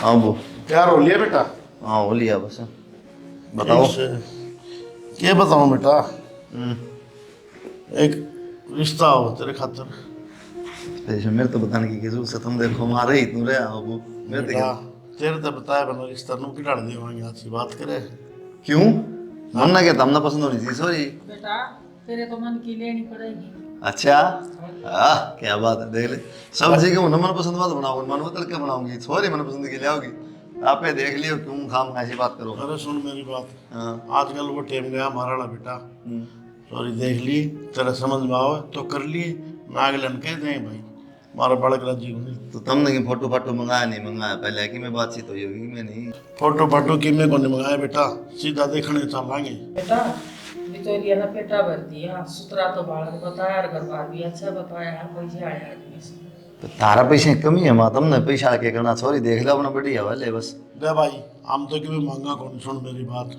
हाँ वो। तैयार हो लिया बेटा? हाँ हो लिया बस। बताओ। क्या बताऊं बेटा, हम्म। एक रिश्ता हो तेरे खातर। पेश मेरे तो बताने की जरूरत है, तुम देखो मारे ही तुम रे अब मेरे बेटा तो तेरे तो बताया बना रिश्ता नु की डाल देवांगे, आज की बात करे। क्यों हाँ? मन ना क्या तमना पसंद होनी चाहिए सॉरी। बेटा तेरे तो मन की लेनी पड़ेगी। अच्छा। क्या बात है देख ले। सब्जी के मन पसंद बात बनाओ, मन बदल के बनाऊंगी सॉरी मन पसंद की ले आओगी। आपे देख लियो क्यों खाम ऐसी बात करो। अरे सुन मेरी बात, हाँ। आजकल वो टाइम गया हमारा ना बेटा। हम्म। सॉरी देख ली, तेरा समझ में आवे तो कर लिए, नागलन कह दें भाई हमारा बालक राजी होने। तो तुमने कि फोटो फाटो मंगाया नहीं मंगाया पहले कि मैं बातचीत हुई होगी कि मैं नहीं। फोटो फाटो की में को नहीं मंगाया बेटा, सीधा देखने चलेंगे। बेटा बिचौलिया ने पेटा भर दिया, सुतरा तो बालक बताया और घर बार भी अच्छा बताया है, पैसे आए आदमी से। तो तारा पैसे की कमी है माँ, तुमने पैसा के करना सॉरी देख लो अपना बढ़िया वाले बस। दे भाई हम तो कि मांगा कौन, सुन मेरी बात,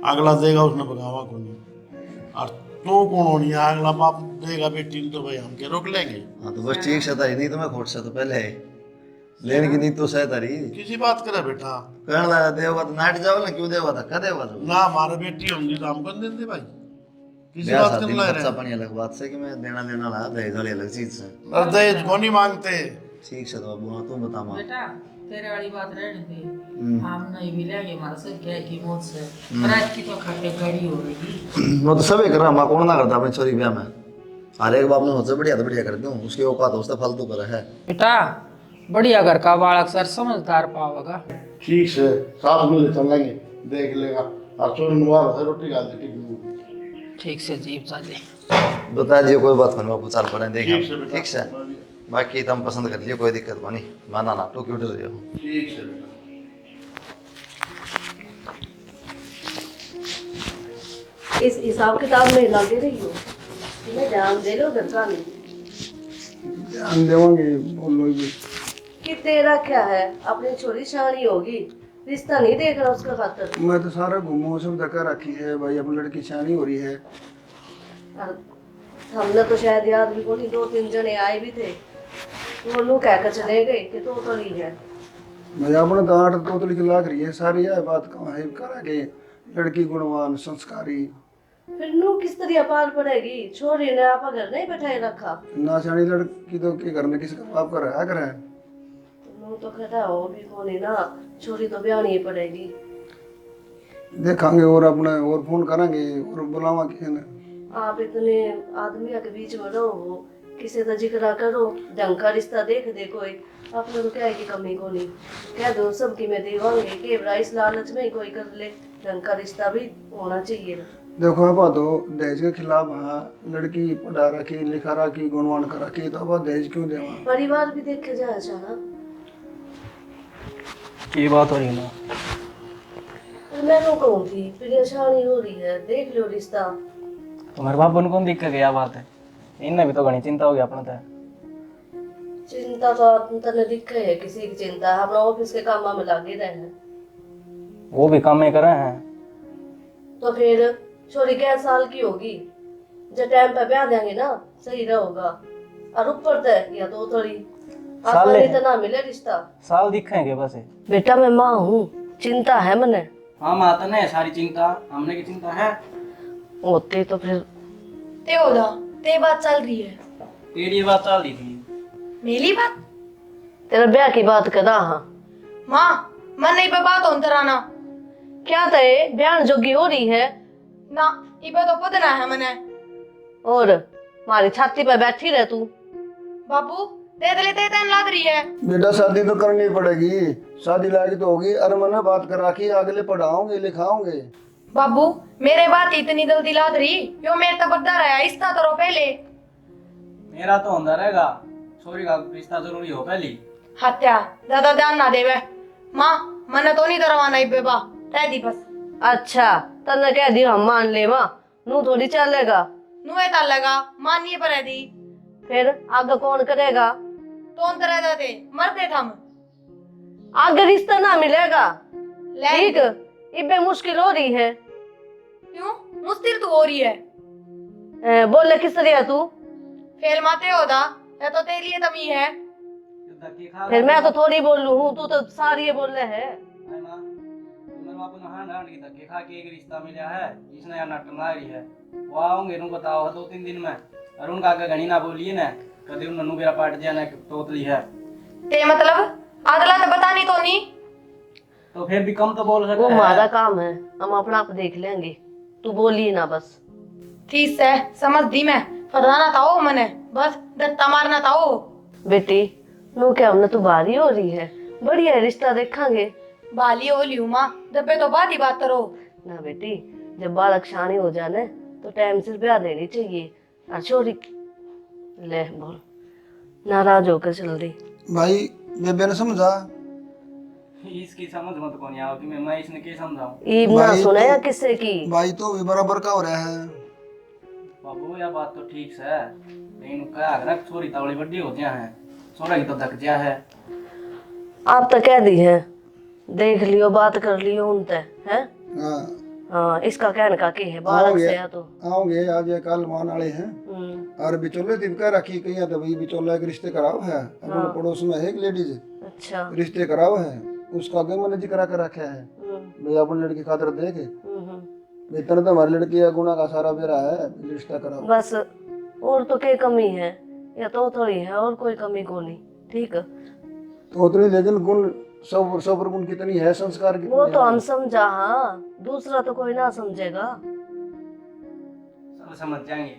अगला देगा उसने भगावा कौन, और तू कौन होनी है, अगला बाप देगा बेटी ने तो भाई हम के रोक लेंगे। हाँ तो बस ठीक से तारी नहीं तो मैं खोट से तो पहले है लेने की नहीं तो सह तारी किसी बात करे बेटा, कहना लगा देवा तो नाट जाओ ना क्यों देवा था कह देवा तो ना हमारे बेटी होंगी तो हम कौन देते भाई, किसी ब्याह बात शादी करना में है खर्चा रे। पानी अलग बात से कि मैं देना लेना ला दहेज वाली अलग चीज से। और दहेज को नहीं मांगते। ठीक से तो अब तू बता माँ। बेटा तेरे वाली बात रहने दे, हम्म। हम नहीं मिलेंगे हमारा सब क्या की मौत से, रात की तो खट्टे खड़ी हो रही। वो तो सभी कर रहा माँ कौन ना करता अपनी छोरी ब्याह में, हर एक बाप ने सोचा बढ़िया तो बढ़िया कर दूं उसकी औकात उसका फालतू कर है। बेटा बढ़िया घर का बालक सर समझदार पावेगा। ठीक से साथ में चलेंगे, देख लेगा, और चोर नुआ से रोटी खा दे। ठीक से जीप साले। बता दियो कोई बात नहीं बापू चाल पड़े देखें ठीक से बेटा। ठीक से। बाकी तुम पसंद कर लियो कोई दिक्कत नहीं, माना ना तो क्यों डर रहे हो। ठीक से बेटा। इस हिसाब किताब में लगे रही हो, तुम्हें ध्यान दे लो घर का नहीं ध्यान देवांगे, बोलो भी। कि तेरा क्या है, अपनी छोरी शानी होगी, रिश्ता नहीं देख रहा उसका खातर। मैं तो सारा घूमो सब धक्का रखी है भाई, अपनी लड़की शानी हो रही है। और हमने तो शायद याद भी कोई 2-3 जने आए भी थे, वो लोग कहकर चले गए कि तो ही है। मैं अपने तो 8 तोतली की लाग रही है सारी, यह बात कहाँ है करा के लड़की गुणवान संस्कारी। फिर नू किस तरह पाल पड़ेगी, छोरी ने आपा घर नहीं बैठाए रखा। ना शानी लड़की तो क्या करने, किसका बाप कर रहा है। नू तो कहता हो भी कोनी ना, छोरी तो ब्याहनी ही पड़ेगी। देखेंगे और अपने और फोन करेंगे और बुलावा किसी ने। आप इतने आदमियों के बीच में रहो, किसी का जिक्र करो, ढंग का रिश्ता देख दे कोई, आपने तो क्या है कि कमी को नहीं कह दो सबकी में देवांगे कि इस लालच में ही कोई कर ले, ढंग का रिश्ता भी होना चाहिए। देखो आप तो दहेज के खिलाफ हाँ, लड़की पढ़ा रखी लिखा रखी गुणवान कर रखी, तो अब दहेज क्यों देवा। परिवार भी देखे जाए अच्छा ना, ये बात हो रही है ना। मैं तो कहूँ थी परेशानी हो रही है, देख लो रिश्ता। तुम्हारे बाप ने कौन दिख के गया बात है, इनने भी तो घनी चिंता हो गया अपने तो। चिंता तो तने दिखे है, किसी की चिंता है, अपना ऑफिस के काम में लगे रहे हैं। वो भी काम में कर रहे हैं। तो फिर छोरी क्या साल की होगी, जब टाइम पे ब्याह देंगे ना सही रहेगा। और ऊपर तक या तो थोड़ी आसानी तो ना मिले रिश्ता। साल दिखेंगे बस। बेटा मैं माँ हूँ, चिंता है मने। हाँ माता ने सारी चिंता, हमने की चिंता है होती तो फिर ते होदा ते बात चल रही है। तेरी बात चल रही थी। मेरी बात? तेरा ब्याह की बात करा। हाँ माँ मन नहीं पे बात होन तराना। क्या तय ब्याह जोगी हो रही है ना इबे तो पता है मने। और हमारी छाती पे बैठी रह तू। बाबू दे दले ते तन लग रही है। बेटा शादी तो करनी पड़ेगी, शादी लायक तो होगी। अरे मैंने बात कर रखी, अगले पढ़ाओगे लिखाओगे। बाबू मेरे बात इतनी जल्दी लाद रही, यो मेरे तब बद्दा रहा इसका तो रो पहले। मेरा तो होंदा रहेगा, छोरी का रिश्ता जरूरी हो पहली। हत्या ज्यादा ध्यान ना देवे। माँ मने तो नहीं डरवाना इबे बा तै दी बस। अच्छा तने कह दी हम मान ले माँ, नू थोड़ी चलेगा। नुए तल लगा मानिए पर दी, फिर आगे कौन करेगा। तो अंतर देते मरते थम। आगे रिश्ता ना मिलेगा। ले ठीक इबे मुश्किल हो रही है। क्यों मुश्किल तो हो रही है। बोले किस तरह तू। फेल माते होदा या तो तेरे लिए तमी है। धक्के खा फिर मैं तो थोड़ी बोलूं हूँ, तू तो सारी बोल रहे है। है मां, मेरे बाप ने हां डांड की धक्के खा के एक रिश्ता मिला है, इसने यार नट मारी है। वो आऊंगे नु बताओ 2-3 दिन में, और उनका आगे घणी ना बोलिए ना, कदे उन्होंने मेरा पाट जाना तोतली है। ते मतलब आदला तो बता नहीं तो नहीं। तो फिर भी कम तो बोल सकते वो हैं। हमारा काम है, हम अपना आप देख लेंगे, तू बोली ना बस। ठीक है, समझ दी मैं। फरहाना था वो मने, बस दत्ता मारना था वो। बेटी नो क्या हमने तो बारी हो रही है, बढ़िया है, रिश्ता देखांगे। बाली हो लियू माँ, दबे तो बात ही बात करो। ना बेटी, जब बालक शानी हो जाने तो टाइम से ब्याह देनी चाहिए। और छोरी ले बोल, नाराज होकर चल रही। भाई बेबे ने समझा, इसकी समझ मत कोनी आओ कि मैं इसने के समझाऊं। ईब ना भाई सुने तो- या किससे की। भाई तो भी बराबर का हो रहा है। बाबू या बात तो ठीक है, लेकिन क्या अगर छोरी तावड़ी बड़ी हो गया है, छोरा की तो धक गया है। आप तो कह दी है, देख लियो, बात कर लियो उनसे, हैं? हाँ हाँ, इसका कहने का की है, बालक से या तो। आओगे आज ये कल मान वाले हैं। और बिचौले दिनका रखी कहीं तो भाई बिचौला के रिश्ते कराओ है। अपने पड़ोस में है एक लेडीज, अच्छा। रिश्ते कराओ है, उसका आगे मैंने जिक्र कर रखा है भाई अपनी लड़की खातर देखे। इतना तो हमारी लड़की है, गुना का सारा बेरा है, रिश्ता कराओ। बस और तो क्या कमी है, या तो थोड़ी है, और कोई कमी को नहीं। ठीक है, तो उतनी लेकिन गुण सौ पर गुण कितनी है, संस्कार कितने वो तो हैं। हम समझा, हाँ, दूसरा तो कोई ना समझेगा। सब समझ जाएंगे।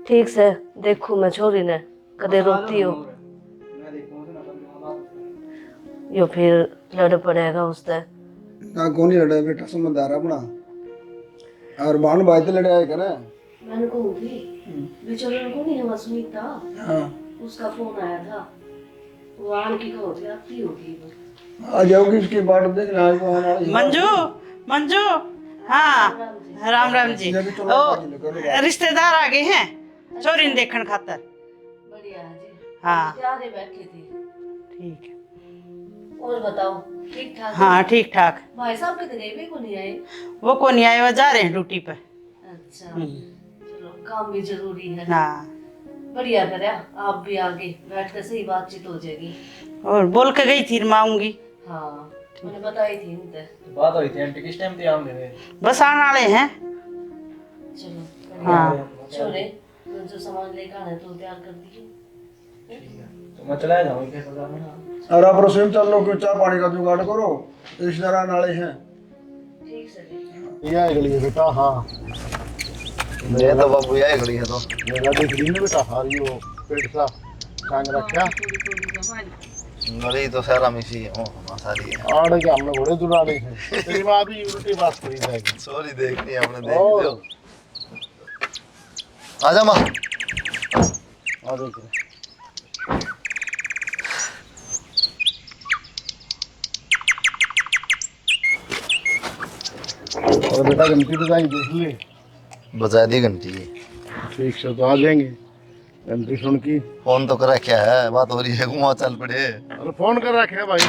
ठीक से देखू मैं छोरी ने कदे रोकती हो मैं देखूंगा ना अपने बाप। यो फिर लड़ पड़ेगा उससे। ना कौन ही लड़ा बेटा, समझदार अपना। और बाण भाई तो लड़ाई करे। मैंने कहूँगी बेचारे को नहीं, है सुनीता, हाँ उसका फोन आया था, वो आन की कहो थी, आती होगी वो। आ जाओगी इसकी बाट देखना। आज वो आने वाली है। मंजू, मंजू, हाँ, राम राम जी। ये भी चलो ओ, बाकी लो, करो बात। रिश्तेदार आ गए हैं छोरी ने देखने खातर। बढ़िया है जी। हाँ प्यारे बैठे थे। ठीक है। और बताओ, ठीक ठाक? हाँ ठीक ठाक। भाई साहब कितने गए भी को नहीं आए? वो को नहीं आए, वो जा रहे हैं ड्यूटी पे। अच्छा, चलो काम भी जरूरी है। हाँ, बढ़िया करा, आप भी आगे बैठ कर सही बातचीत हो जाएगी। और बोल के गई थी मैं आऊंगी। हाँ, मैंने बताई थी उनसे। बात हुई थी आंटी किस टाइम पे आऊंगे? बस आने वाले हैं। चलो बढ़िया। हाँ छोरे, जो सामान लेकर आना है तो तैयार कर दीजिए। तो मैं चला जाऊंगा क्या पता नहीं। और आप रसोई में चल लो, चाय पानी का जुगाड़ करो, रिश्तेदार आने वाले हैं। ठीक से। ये गली है बेटा। हाँ ये तो बाबू यही खड़ी है तो मेरा देख रही ना बेटा, हारी वो पेट सा टांग रखा। गली तो सारा मिसी है, ओ सारी है। आड़ के हमने घोड़े दुलाने हैं। तेरी माँ भी उल्टी बात करी जाएगी। सॉरी, देखनी है हमने, देख ओ। लियो। आजा माँ। आ देख रहे। और बेटा घंटी बजाई देख ले। बजा दी घंटी। ठीक से तो आ जाएंगे। घंटी सुन की फोन तो करा, क्या है बात हो रही है, घुमा चल पड़े। अरे फोन कर रखे भाई,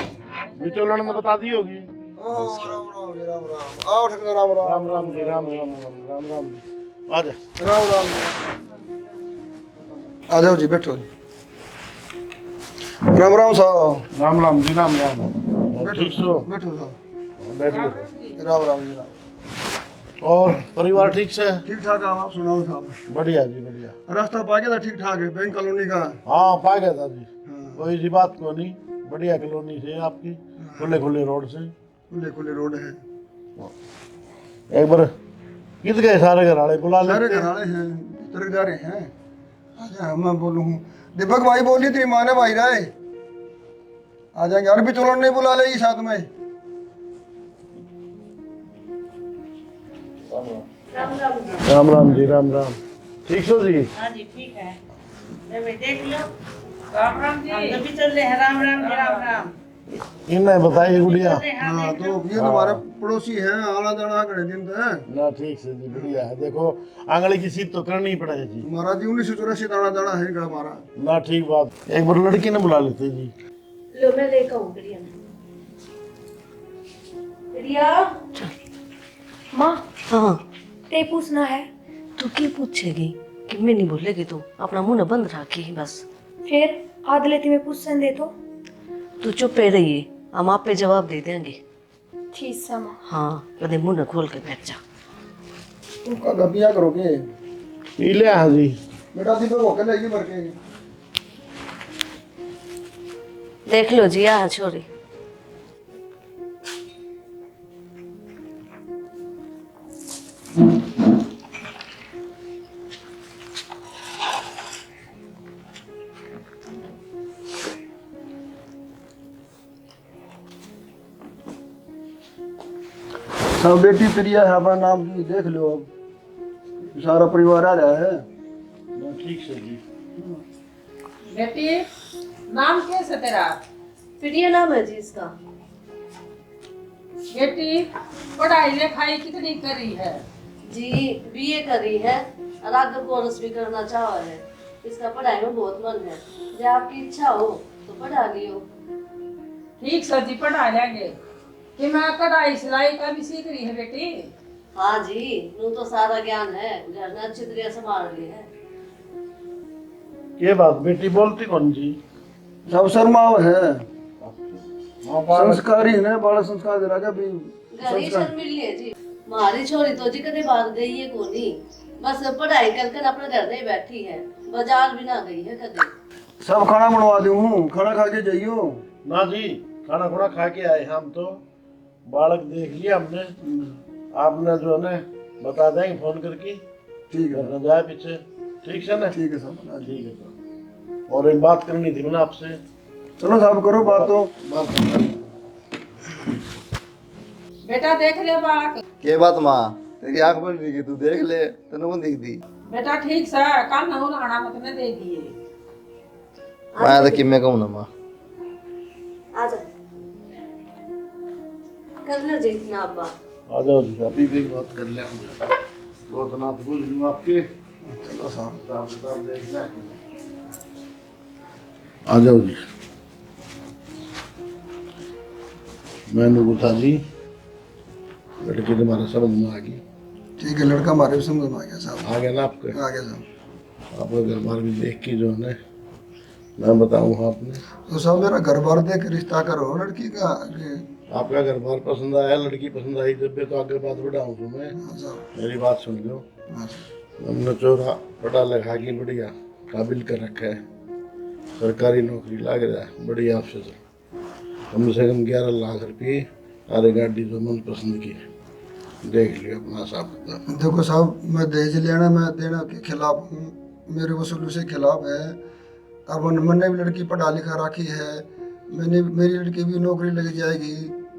बिचौलन ने बता दी होगी। राम राम जी, राम राम। आओ ठक्कर, राम राम। राम राम जी, राम राम राम राम राम जी। आ जा। राम राम। आ जाओ जी, बैठो जी। राम राम साहब। राम राम जी, राम राम। ठीक सो बैठो साहब। बैठ लो। राम राम जी, राम। और परिवार ठीक से? ठीक ठाक है, आप सुनाओ साहब। बढ़िया जी, बढ़िया। रास्ता पा गया था, ठीक ठाक है, बैंक कॉलोनी का। हाँ पा गया था जी, हाँ, कोई जी बात को नहीं। बढ़िया कॉलोनी से आपकी, खुले खुले रोड से। खुले खुले रोड है। एक बार कित गए सारे घर वाले, बुला सारे लेते। घर वाले हैं, तरक जा रहे हैं। अच्छा मैं बोलूँ, दीपक भाई बोली तेरी माँ ने भाई राय आ जाएंगे। और भी चोलन नहीं बुला लेगी साथ में। राम राम जी, राम राम। ठीक सो जी? हाँ जी ठीक है। ले भाई देख लो। राम राम जी। हम भी चल रहे हैं। राम राम जी, राम राम। इन्हें बताइए गुड़िया। हाँ तो ये तुम्हारे पड़ोसी हैं, आना जाना घड़े दिन तो है। ना ठीक से जी, बढ़िया है। देखो आंगली की सीट तो करनी ही पड़ेगी जी। हमारा जी 1984 आना जाना है घर हमारा। ना ठीक बात। एक बार लड़की ने बुला लेते जी। लो मैं लेकर आऊँ प्रिया। प्रिया। माँ हाँ, ते पूछना है। तू क्या पूछेगी कि मैं नहीं बोलेगी, तू अपना मुंह न बंद रखी बस। फिर आदले तुम्हें पूछने दे तो तू चुप ही रहिए, हम आप पे जवाब दे देंगे। ठीक है माँ। हाँ, कदे मुंह न खोल के बैठ जा। तुम कब अभिया करोगे? पी लिया हाँ जी। बेटा दीपक होके लेगी भर के। देख लो जी, आ छोरी। सब बेटी प्रिया है, अपना नाम भी देख लो। अब सारा परिवार आ रहा है। ठीक से जी। बेटी नाम कैसे तेरा? प्रिया नाम है जी इसका। बेटी पढ़ाई लिखाई कितनी करी है? जी बीए करी है और आगे कोर्स भी करना चाह है। इसका पढ़ाई में बहुत मन है, जब आपकी इच्छा हो तो पढ़ा लियो। ठीक सर जी, पढ़ा लेंगे। कि मैं कढ़ाई सिलाई का भी सीख रही है बेटी? हाँ जी, नू तो सारा ज्ञान है, घर में अच्छी तरह संभाल रही है। ये बात बेटी बोलती कौन जी? सब शर्माओ है, हाँ बालक संस्कारी है, बड़ा संस्कार दे रहा भी। घरी शर्मिली है जी। हमारी छोरी तो जी कदे बाहर गई है कोनी, बस पढ़ाई कर कर अपने घर में बैठी है, बाजार भी ना गई है कदे। सब खाना बनवा दूँ, खाना खा के जाइयो। ना जी, खाना खुना खा के आए हम तो। बालक देख लिया हमने, आपने जो है ना बता देंगे फोन करके। ठीक है, करना जाए पीछे। ठीक है ना? ठीक है सब। ठीक है सर। और एक बात करनी थी मैंने आपसे। चलो साहब करो बात तो। बात करना। बेटा देख ले बालक। के बात माँ तेरी आंख बन रही, तू देख ले, तेने कौन दिख दी? बेटा ठीक सा कान न लाना मत ने दे दिए। मैं तो किम्मे कहूँ ना माँ। आ जा, कर लो जी इतना अब्बा। आ जाओ जी, अभी भी बात कर ले। बहुत ना पूछ लूँ आपके। चलो साहब। हिसाब देख लें। आ जाओ जी। मैंने पूछा जी, लड़की तुम्हारे समझ में आ गई? ठीक है, लड़का हमारे भी समझ में आ गया साहब। आ गया ना आपके? आ गया साहब। आपका घर बार भी देख के जो है मैं बताऊँ आपने। तो साहब मेरा घर बार देख के रिश्ता करो लड़की का। आपका घर बार पसंद आया, लड़की पसंद आई, जब भी तो आगे बात बढ़ाऊँ तुम्हें। हाँ साहब। मेरी बात सुन लो। हाँ साहब। हमने चोरा पढ़ा लिखा के बढ़िया काबिल कर रखा है, सरकारी नौकरी लग रहा है बढ़िया अफसर। कम से कम 11 लाख रुपये सारे गाड़ी जो मन पसंद की देख लियो अपना साहब। देखो साहब, मैं दहेज लेना मैं देना के खिलाफ हूँ, मेरे वसूली से खिलाफ है। अब मैंने भी लड़की पढ़ा लिखा रखी है, मेरी लड़की भी नौकरी लग जाएगी।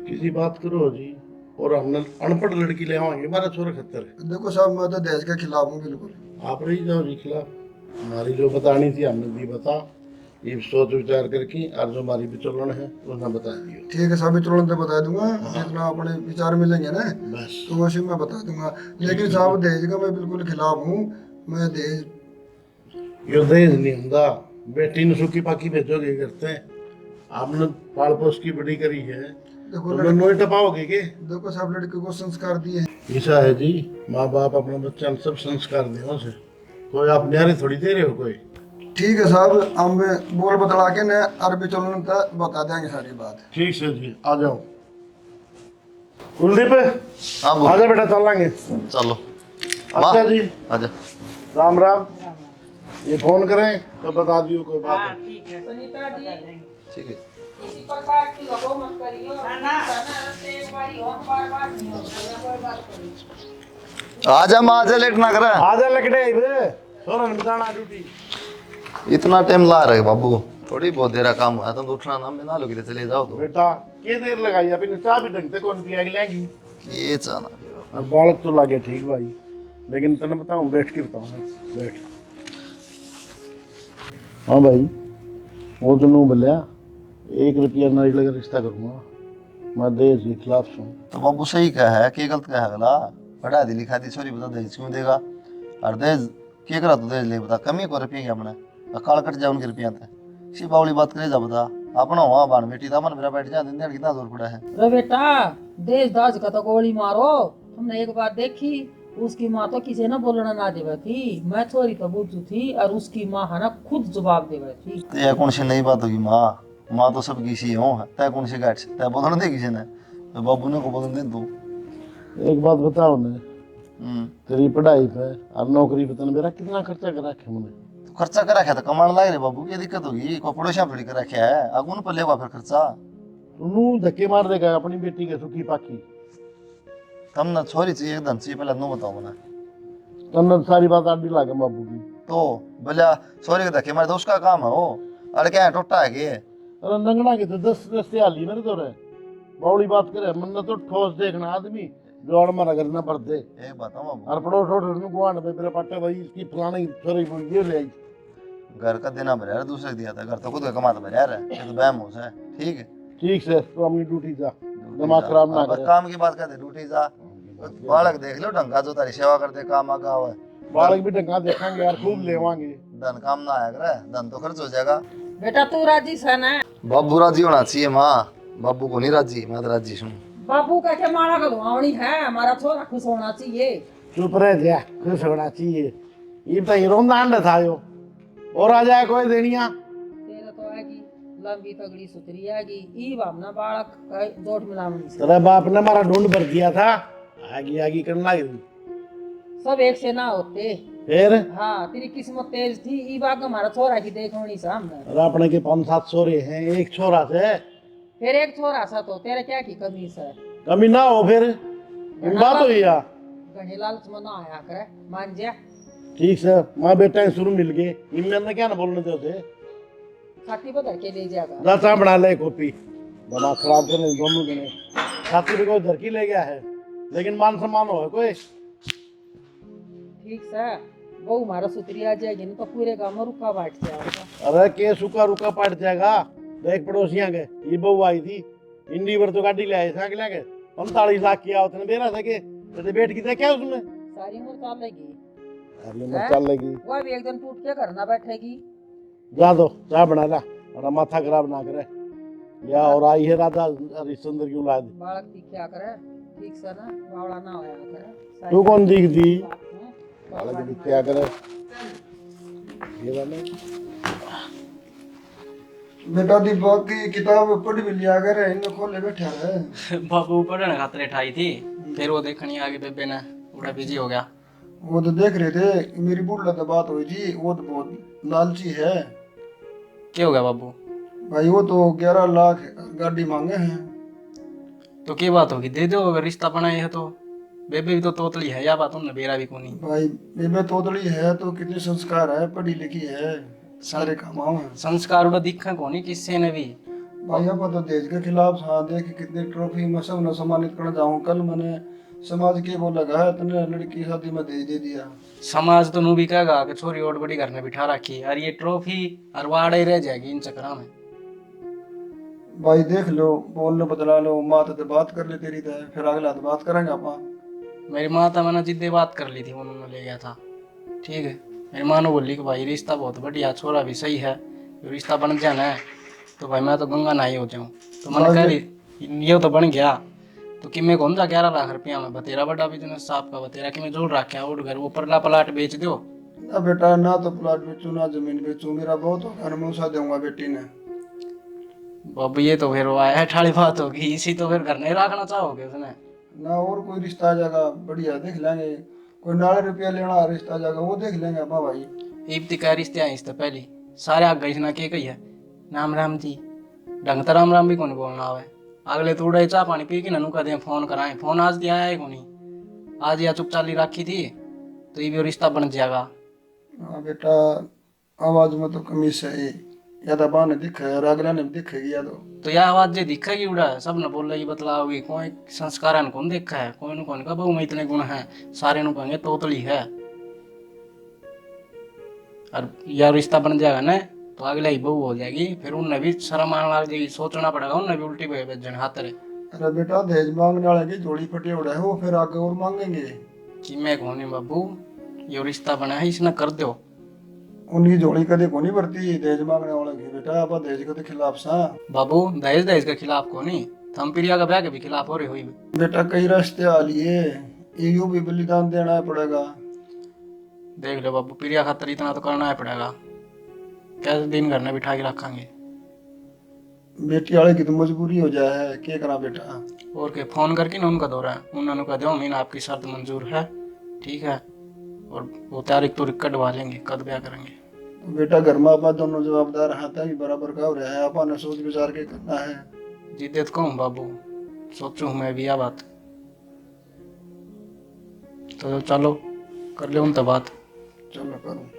किसी बात करो जी, और हमने अनपढ़ लड़की ले आएंगे, हमारा छोरा खतर है। देखो साहब, मैं तो दहेज के खिलाफ हूँ बिल्कुल। आप रही जाओ जी खिलाफ। हमारी जो बतानी थी हमने दी बता, ये सोच विचार करके और जो हमारी विचलन है उसने बता दियो। ठीक है साहब, विचलन तो बता दूंगा, जितना अपने विचार मिलेंगे ना बस तो वैसे मैं बता दूंगा। लेकिन साहब दहेज का मैं बिल्कुल खिलाफ हूँ। मैं दहेज यो दहेज नहीं होता, बेटी ने सूखी पाकी भेजोगे करते हैं। आपने पाल पोस की बड़ी करी है, देखो तो नोई टपाओगे के? देखो साहब, लड़के को संस्कार दिए हैं। ऐसा है जी, माँ बाप अपने बच्चा सब संस्कार दे से, कोई आप न्यारे थोड़ी दे रहे हो कोई। ठीक है साहब, हम बोल बतला के न अरबी चलन तक बता देंगे सारी बात। ठीक है जी, आ जाओ। कुलदीप हाँ बोल। आजा बेटा, चलेंगे। चलो अच्छा जी, आजा। राम राम। ये फोन करें तो बता दियो कोई बात है। ठीक है, सुनीता जी ठीक है। किसी प्रकार की लगो मत करियो। रस्ते एक बारी और बार नहीं होता, कोई बात करियो। आजा माँ, आजा लेट ना कर। आजा लकड़े इधर, सोरन बताना ड्यूटी। इतना टाइम ला रहे बाबू, थोड़ी बहुत देर काम हुआ तुम तो उठना ना, मैं ना लोगे तो चले जाओ। तो बेटा के देर लगाई, अभी चाह भी ढंग से कौन पिया लेगी। ये चाहना अब बालक तो लगे ठीक भाई, लेकिन तने बताऊं बैठ के बताऊं, बैठ। हाँ भाई, वो तो नू बोलिया 1 रुपया नारी लगा रिश्ता करूंगा, मैं दहेज के खिलाफ हूँ। तो बाबू सही कहा है, कि गलत कहा है अगला? पढ़ा दी लिखा दी छोरी, बता दहेज क्यों देगा? और दहेज क्या करा? तो दहेज ले बता, कमी को रुपये क्या अपने काल कट जाए उनके रुपया थे। इसी बावली बात करे जा बता, अपना वहाँ बाण बेटी था मन मेरा बैठ जा, दिन कितना जोर पड़ा है। अरे बेटा, देश दाज का तो गोली मारो। हमने एक बार देखी उसकी माँ तो किसी ना बोलना ना देवे थी, मैं छोरी तो बुझू थी और उसकी माँ है ना खुद जवाब देवे थी। तो यह कौन सी नई बात होगी माँ? माँ तो सब किसी हो है, तय कौन सी गाइड से तय बोलना दे किसी ने, तो बाबू ने को बोलने दे तू। एक बात बताओ ने, तेरी पढ़ाई पे और नौकरी पे तने मेरा कितना खर्चा कर रखे मैंने? तो खर्चा कर रखा था, कमाने लाग रहे बाबू, क्या दिक्कत होगी? को पड़ोसिया थोड़ी कर रखा है, अगुन पर लेगा फिर खर्चा। तू धक्के मार देगा अपनी बेटी के सुखी पाखी। तम ना छोरी चाहिए एकदम चाहिए, पहले नो बताओ मना। तन्ने सारी बात आड़ी लागे बाबू की। तो भला छोरी के धक्के मारे तो उसका काम है वो, अरे क्या है टोटा है कि? अरे नंगना के तो 10 रस्ते हाली मेरे तो रे बावली बात करे, मन तो ठोस देखना आदमी जोड़ मारा करना पड़ते। एक बात है बाबू, और पड़ोस उठ गुआंढ में मेरे पाटे भाई इसकी फलानी छोरी को ये ले आई। घर का देना भरा है, दूसरे दिया था, घर तो खुद का कमाता भरा है, ये तो बैम हो है। ठीक है ठीक से तो अपनी ड्यूटी जा, दिमाग खराब ना बस करे। काम की बात करते, ड्यूटी जा। बालक देख लो ढंगा जो तारी सेवा करते, काम आगा हुआ है। बालक भी ढंगा देखेंगे यार, खूब लेवांगे। धन काम ना आया करे, धन तो खर्च हो जाएगा। बेटा तू राजी है ना? बाबू राजी होना चाहिए माँ, बाबू को नहीं राजी, मैं तो राजी हूँ। बाबू का क्या मारा गलवावनी है, हमारा छोरा खुश होना चाहिए। चुप रह जा, खुश होना चाहिए। ये तो रोंदा अंडा था यो, और आ जाए कोई देनिया। तेरा तो आएगी लंबी तगड़ी सुतरी आएगी, ई भावना बालक का जोड़ मिलावनी से। तेरा बाप ने हमारा ढूंढ भर दिया था, आगी आगी करना लगी। सब एक से ना होते। फिर हाँ तेरी किस्मत तेज थी, ई बाग हमारा छोरा की देखोनी सामने। अरे अपने के 5-7 छोरे हैं, एक छोरा से फिर एक छोरा सा तो तेरे क्या की कमी है? कमी ना हो फिर बात हुई या घने लालच में ना आया करे, मान जा। ठीक से माँ बेटा शुरू मिल गए, इनमें ने क्या ना बोलने देते। छाती पर धर के ले जाएगा। दाता बना ले कॉपी, दिमाग खराब करने दोनों जने। छाती पे कोई धरकी ले गया है, लेकिन मान सम्मान हो है कोई। ठीक से वो हमारा सुतरी आ जाएगी ना तो पूरे गाँव में रुका बैठ जाएगा। अरे के सूखा रुका पड़ जाएगा। देख पड़ोसियां के ये बहू आई थी, इंडी पर तो गाड़ी ले आए साइकिल लेके 45 लाख की आवत ने बेरा था के तो बैठ की था क्या उसमें सारी उम्र चलेगी। अरे मत चल लगी, वो भी एक दिन टूट के करना बैठेगी। जा दो चाय बना ला और माथा खराब ना करे। या और आई है राधा हरिश्चंद्र क्यों ला दी? बालक की क्या करे, ठीक से ना बावड़ा ना होया करे। तू कौन दिख दी? हाँ, बालक भी क्या करे ये वाले। बेटा दी बाकी किताब पढ़ भी लिया कर, इन्हें खोले बैठा है। बाबू पढ़ने खातर ठाई थी, फिर वो देखनी आगे बेबे ने बड़ा बिजी हो गया। वो तो देख रहे थे, मेरी बुढ़ला तो बात हुई थी, वो तो बहुत लालची है क्या हो गया बाबू? भाई। वो तो 11 लाख गाड़ी मांगे हैं। तो क्या बात होगी, दे दो अगर रिश्ता बनाए है तो। बेबे भी तो तोतली है, या बात उनने बेरा भी को नहीं। भाई बेबे तोतली है तो कितने संस्कार है, पढ़ी लिखी है, सारे काम आऊ हैं। संस्कार उड़ा दिखा को नहीं किससे ने भी। भाई अब तो देश के खिलाफ हाँ देख कितनी ट्रॉफी में सब न सम्मानित करना चाहूँ। कल मैंने समाज के वो लगा है, तने लड़की शादी में दे दिया। समाज तो नू भी कहेगा कि छोरी और बड़ी घर में बिठा रखी और ये ट्रॉफी और वाड़े रह जाएगी इन चक्करों में। भाई देख लो, बोल लो, बदला लो, माँ तो बात कर ले तेरी तो, फिर अगला तो बात करेंगे आप। मेरी माँ तो मैंने जिद्दे बात कर ली थी, उन्होंने ले गया था। ठीक है, मेरी माँ ने बोली कि भाई रिश्ता बहुत बढ़िया, छोरा भी सही है, जो रिश्ता बन जाना है तो भाई मैं तो गंगा नाई हो जाऊँ। तो मैंने कह रही ये तो बन गया तो कि मैं कौन सा 11 लाख रुपया में बतेरा बड़ा बिजनेस साहब का बतेरा कि मैं जोड़ रखा और घर वो परला प्लाट बेच दो। ना बेटा, ना तो प्लाट बेचू ना जमीन बेचू, मेरा बहुत होगा, मैं उसा दूंगा बेटी ने। बाबू ये तो फिर वो आया ठाड़ी बात होगी, इसी तो फिर घर नहीं रखना चाहोगे उसने। ना और कोई रिश्ता आ जाएगा बढ़िया देख लेंगे, कोई 9 रुपया लेना रिश्ता आ जाएगा वो देख लेंगे अपा भाई। इब्ती का रिश्ते आई इससे पहले सारे आग गई ना के कही है नाम राम जी, ढंग तो राम राम भी कौन बोलना आवे। अगले तो उड़े चाह पानी पी के ननू कह दे फोन कराए, फोन आज दिया है को नहीं, आज या चुप चाली रखी थी तो ये भी रिश्ता बन जाएगा। हाँ बेटा, आवाज में तो कमी से या तो बा ने दिखा है, अगला ने भी दिखेगी या तो यह आवाज जे दिखेगी उड़ा सब न बोल रही बतलाओगी, कोई संस्कार कौन देखा है, कोई न कौन का बहु में इतने गुण है, सारे नु कहेंगे तोतली है। और यह रिश्ता बन जाएगा ना तो अगले ही बहू हो जाएगी, फिर उनने भी शर्म आने लग जाएगी, सोचना पड़ेगा उनने भी उल्टी पे भेजने हाथ रे। अरे बेटा, दहेज मांगने वाले की जोड़ी फटे उड़ा है, वो फिर आगे और मांगेंगे कि मैं कौन बाबू, ये रिश्ता बना है इसने कर दो। उनकी जोड़ी कदे को नहीं भरती दहेज मांगने वाले की। बेटा आप दहेज के तो खिलाफ सा बाबू, दहेज दहेज के खिलाफ को नहीं, हम प्रिया का ब्याह के भी खिलाफ हो रही हुई। बेटा, कई रास्ते आ लिए, ये यूं भी बलिदान देना पड़ेगा। देख लो बाबू, प्रिया खातर इतना तो करना ही पड़ेगा। कैसे दिन घर में बिठा के रखेंगे। बेटी वाले की तो मजबूरी हो जाए है, क्या करा बेटा। और के फोन करके ना उनका दौरा है, उन्होंने कहा दो महीना आपकी शर्त मंजूर है, ठीक है, और वो तारीख तो कटवा लेंगे, कद ब्याह करेंगे। बेटा घर में अपना दोनों जवाबदार हाथ भी बराबर का हो रहा है, अपन सोच विचार के करना है। जिद्दत कहूँ बाबू, सोचूं मैं भी यह बात। तो चलो कर ले उनसे बात। चलो करूँ।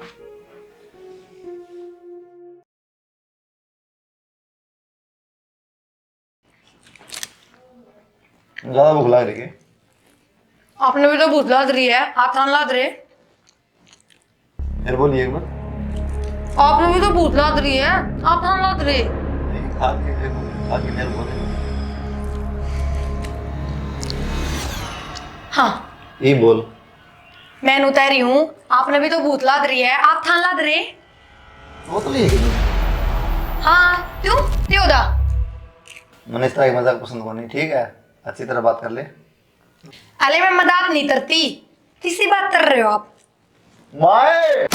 ज्यादा भूख लग रही है। आपने भी तो भूत लाद रही है, हाथ हाथ लाद रहे। फिर बोलिए एक बार। आपने भी तो भूत लाद रही है, हाथ हाथ लाद रहे। नहीं, खा के देखो, खा के मेरे बोले। हाँ ये बोल। मैं उतारी हूँ, आपने भी तो भूत लाद रही है, हाथ हाथ लाद रहे। वो तो नहीं है। हाँ क्यों क्यों दा। मैंने इस तरह की मजाक पसंद को नहीं, ठीक है, अच्छी तरह बात कर ले। अरे मैं मजाक नहीं करती, किसी बात कर रहे हो आप। माए